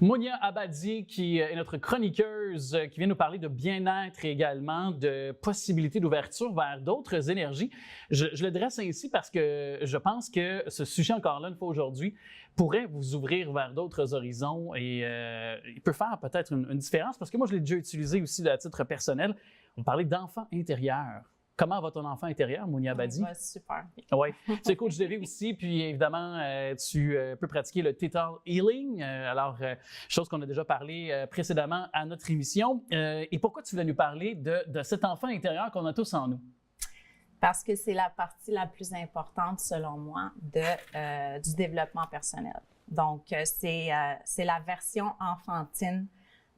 Mounia Abadi, qui est notre chroniqueuse, qui vient nous parler de bien-être et également de possibilités d'ouverture vers d'autres énergies. Je le dresse ainsi parce que je pense que ce sujet, encore là, une fois aujourd'hui, pourrait vous ouvrir vers d'autres horizons et il peut faire peut-être une différence parce que moi, je l'ai déjà utilisé aussi à titre personnel. On parlait d'enfant intérieur. Comment va ton enfant intérieur, Mounia Abadi? Va super. Oui. Tu es coach de vie aussi, puis évidemment, tu peux pratiquer le Theta Healing. Chose qu'on a déjà parlé précédemment à notre émission. Et pourquoi tu voulais nous parler de cet enfant intérieur qu'on a tous en nous? Parce que c'est la partie la plus importante, selon moi, du développement personnel. Donc, c'est la version enfantine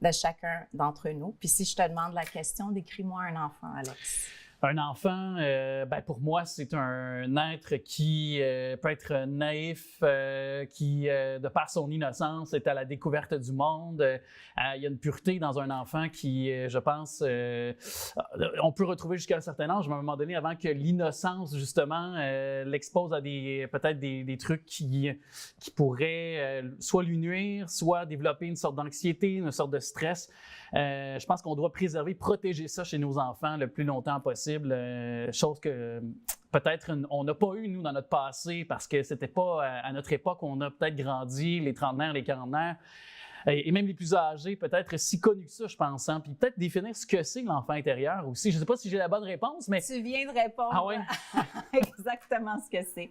de chacun d'entre nous. Puis si je te demande la question, décris-moi un enfant, Alex. Un enfant, pour moi, c'est un être qui peut être naïf, qui, de par son innocence, est à la découverte du monde. Il y a une pureté dans un enfant qui, je pense, on peut retrouver jusqu'à un certain âge, mais à un moment donné, avant que l'innocence, justement, l'expose à peut-être des trucs qui pourraient soit lui nuire, soit développer une sorte d'anxiété, une sorte de stress. Je pense qu'on doit préserver, protéger ça chez nos enfants le plus longtemps possible. Chose que peut-être on n'a pas eu, nous, dans notre passé, parce que c'était pas à notre époque on a peut-être grandi, les trentenaires, les quarantenaires, et même les plus âgés, peut-être si connus que ça, je pense. Hein? Puis peut-être définir ce que c'est l'enfant intérieur aussi. Je ne sais pas si j'ai la bonne réponse, mais... Tu viens de répondre exactement ce que c'est.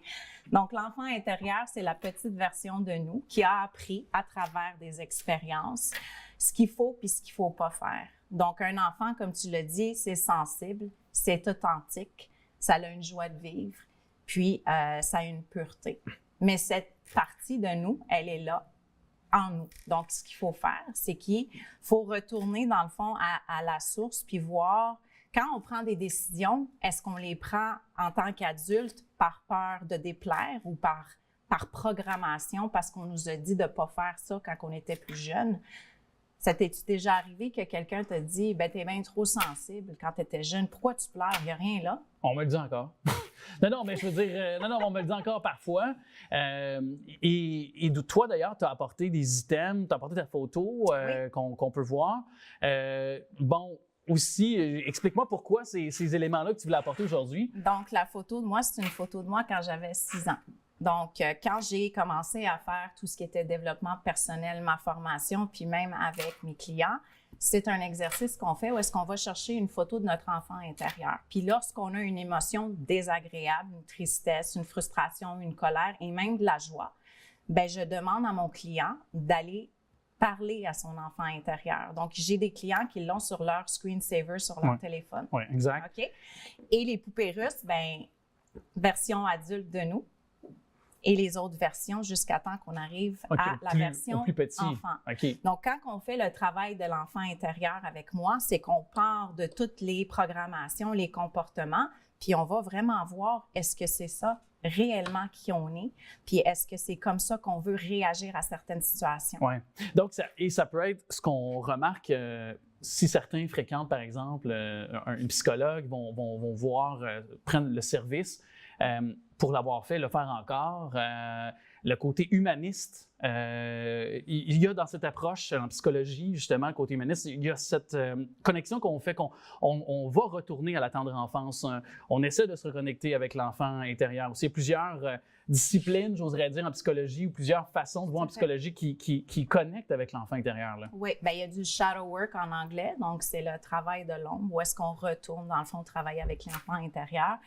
Donc, l'enfant intérieur, c'est la petite version de nous qui a appris à travers des expériences ce qu'il faut puis ce qu'il ne faut pas faire. Donc, un enfant, comme tu l'as dit, c'est sensible, c'est authentique, ça a une joie de vivre, puis ça a une pureté. Mais cette partie de nous, elle est là en nous. Donc, ce qu'il faut faire, c'est qu'il faut retourner, dans le fond, à la source, puis voir, quand on prend des décisions, est-ce qu'on les prend en tant qu'adulte par peur de déplaire ou par programmation, parce qu'on nous a dit de ne pas faire ça quand on était plus jeune? Ça t'est-tu déjà arrivé que quelqu'un te dit « ben t'es bien trop sensible quand tu étais jeune, pourquoi tu pleures? Il n'y a rien là? » On me le dit encore. Non, mais je veux dire, on me le dit encore parfois. Et toi, d'ailleurs, tu as apporté des items, tu as apporté ta photo qu'on peut voir. Aussi, explique-moi pourquoi ces éléments-là que tu voulais apporter aujourd'hui. Donc, la photo de moi, c'est une photo de moi quand j'avais 6 ans. Donc, quand j'ai commencé à faire tout ce qui était développement personnel, ma formation, puis même avec mes clients, c'est un exercice qu'on fait où est-ce qu'on va chercher une photo de notre enfant intérieur. Puis lorsqu'on a une émotion désagréable, une tristesse, une frustration, une colère et même de la joie, ben je demande à mon client d'aller parler à son enfant intérieur. Donc, j'ai des clients qui l'ont sur leur screensaver, sur leur téléphone. Oui, exact. OK? Et les poupées russes, ben version adulte de nous. Et les autres versions jusqu'à temps qu'on arrive à la version plus petit. enfant. Okay. Donc, quand on fait le travail de l'enfant intérieur avec moi, c'est qu'on part de toutes les programmations, les comportements, puis on va vraiment voir est-ce que c'est ça réellement qui on est, puis est-ce que c'est comme ça qu'on veut réagir à certaines situations. Oui. Donc, ça peut être ce qu'on remarque... si certains fréquentent, par exemple, un psychologue, vont voir, prendre le service, pour l'avoir fait, le faire encore. Le côté humaniste, il y a dans cette approche en psychologie, justement, le côté humaniste, il y a cette connexion qu'on fait, qu'on va retourner à la tendre enfance. On essaie de se reconnecter avec l'enfant intérieur aussi. Il y a plusieurs disciplines, j'oserais dire, en psychologie, ou plusieurs façons de voir en psychologie qui connectent avec l'enfant intérieur. Là. Oui, bien, il y a du shadow work en anglais, donc c'est le travail de l'ombre, où est-ce qu'on retourne, dans le fond, travailler avec l'enfant intérieur.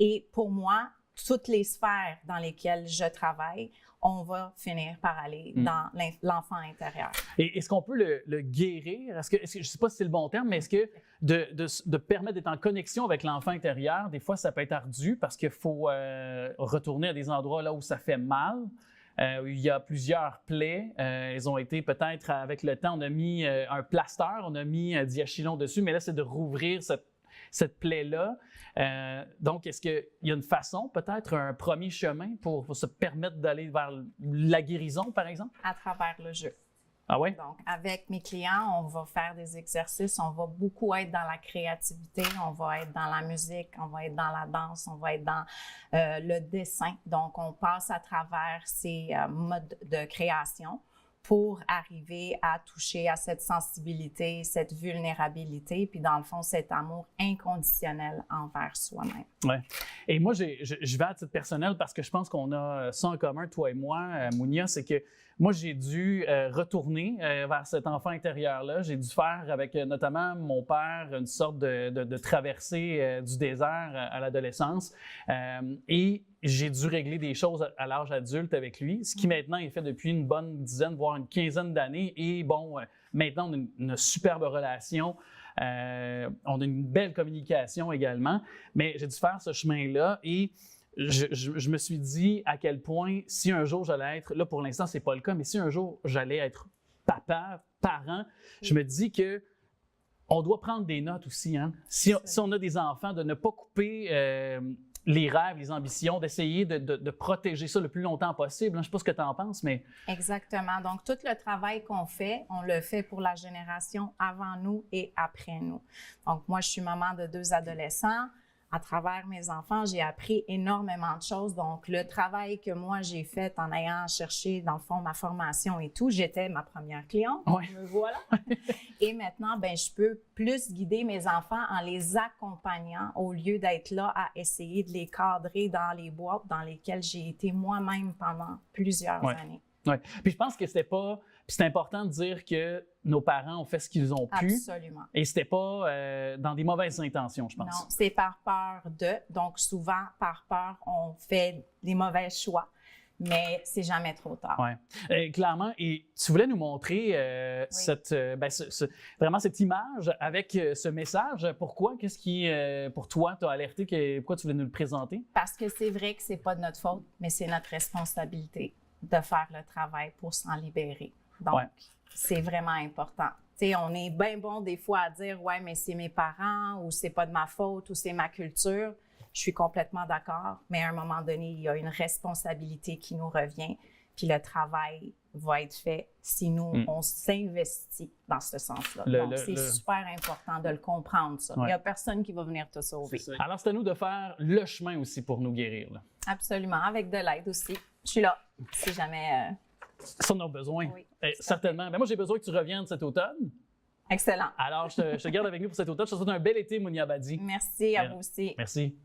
Et pour moi, toutes les sphères dans lesquelles je travaille, on va finir par aller dans l'enfant intérieur. Et est-ce qu'on peut le guérir? Est-ce que, je ne sais pas si c'est le bon terme, mais est-ce que de permettre d'être en connexion avec l'enfant intérieur, des fois, ça peut être ardu parce qu'il faut retourner à des endroits là où ça fait mal? Il y a plusieurs plaies. Elles ont été peut-être, avec le temps, on a mis un plaster, on a mis un diachylon dessus, mais là, c'est de rouvrir cette plaie-là. Donc, est-ce qu'il y a une façon, peut-être un premier chemin pour se permettre d'aller vers la guérison, par exemple? À travers le jeu. Ah oui? Donc, avec mes clients, on va faire des exercices, on va beaucoup être dans la créativité, on va être dans la musique, on va être dans la danse, on va être dans le dessin. Donc, on passe à travers ces modes de création pour arriver à toucher à cette sensibilité, cette vulnérabilité, puis dans le fond, cet amour inconditionnel envers soi-même. Oui. Et moi, je vais à titre personnel parce que je pense qu'on a ça en commun, toi et moi, Mounia, c'est que moi, j'ai dû retourner vers cet enfant intérieur-là. J'ai dû faire avec notamment mon père une sorte de traversée du désert à l'adolescence. Et j'ai dû régler des choses à l'âge adulte avec lui, ce qui maintenant est fait depuis une bonne dizaine, voire une quinzaine d'années. Et bon, maintenant, on a une superbe relation. On a une belle communication également. Mais j'ai dû faire ce chemin-là et je me suis dit à quel point, si un jour j'allais être, là pour l'instant c'est pas le cas, mais si un jour j'allais être papa, parent, je me dis que on doit prendre des notes aussi. Hein? Si on a des enfants, de ne pas couper les rêves, les ambitions, d'essayer de protéger ça le plus longtemps possible. Je ne sais pas ce que tu en penses, mais... Exactement. Donc, tout le travail qu'on fait, on le fait pour la génération avant nous et après nous. Donc, moi, je suis maman de 2 adolescents. À travers mes enfants, j'ai appris énormément de choses. Donc, le travail que moi, j'ai fait en ayant cherché, dans le fond, ma formation et tout, j'étais ma première cliente. Ouais. Me voilà. Et maintenant, ben, je peux plus guider mes enfants en les accompagnant au lieu d'être là à essayer de les cadrer dans les boîtes dans lesquelles j'ai été moi-même pendant plusieurs années. Oui. Puis je pense que c'était pas... Puis c'est important de dire que nos parents ont fait ce qu'ils ont pu. Absolument. Et c'était pas dans des mauvaises intentions, je pense. Non, c'est par peur de. Donc, souvent, par peur, on fait des mauvais choix, mais c'est jamais trop tard. Oui. Clairement. Et tu voulais nous montrer vraiment cette image avec ce message. Pourquoi? Qu'est-ce qui, pour toi, t'a alerté? Pourquoi tu voulais nous le présenter? Parce que c'est vrai que c'est pas de notre faute, mais c'est notre responsabilité de faire le travail pour s'en libérer. Donc, c'est vraiment important. Tu sais, on est bien bon des fois à dire « Ouais, mais c'est mes parents » ou « C'est pas de ma faute » ou « C'est ma culture ». Je suis complètement d'accord, mais à un moment donné, il y a une responsabilité qui nous revient, puis le travail va être fait si nous, on s'investit dans ce sens-là. Donc, c'est super important de le comprendre, ça. Il n'y a personne qui va venir te sauver. Alors, c'est à nous de faire le chemin aussi pour nous guérir. Là. Absolument, avec de l'aide aussi. Je suis là, si jamais... Ça, on a besoin. Oui, certainement. Mais moi, j'ai besoin que tu reviennes cet automne. Excellent. Alors, je te garde avec nous pour cet automne. Je te souhaite un bel été, Mounia Abadi. Merci à vous aussi. Merci.